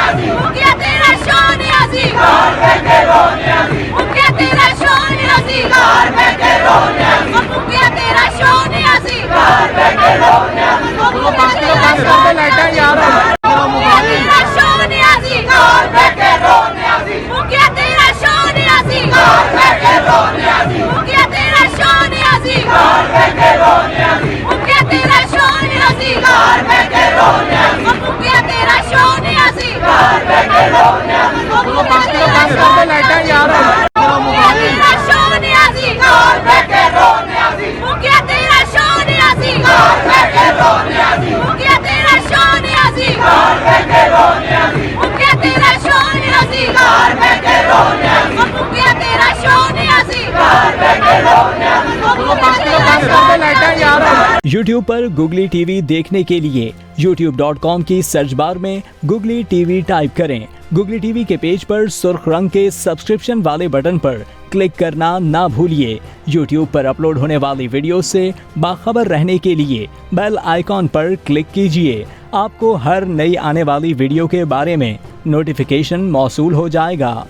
मुखिया तेरा शो न्याजी, मुखिया तेरा शो न्याजी, मुखिया तेरा शो न्याजी, लाइटा यार मुखिया तेरा शो न्याजी, मुखिया तेरा शो न्याजी, मुखिया तेरा शो न्याजी, मुखिया तेरा शो न्याजी, मुखिया तेरा शो न्याजी, लाइटा यार मुखिया तेरा शो न्याजी, मुखिया तेरा शो न्याजी, मुखिया तेरा शो न्याजी, मुखिया तेरा शो न्याजी, मुखिया तेरा शो न्याजी, लाइटा यार YouTube पर गुगली टीवी देखने के लिए youtube.com की सर्च बार में गुगली टीवी टाइप करें। गुगली टीवी के पेज पर सुर्ख रंग के सब्सक्रिप्शन वाले बटन पर क्लिक करना ना भूलिए। YouTube पर अपलोड होने वाली वीडियो से बाखबर रहने के लिए बेल आइकॉन पर क्लिक कीजिए। आपको हर नई आने वाली वीडियो के बारे में नोटिफिकेशन मौसूल हो जाएगा।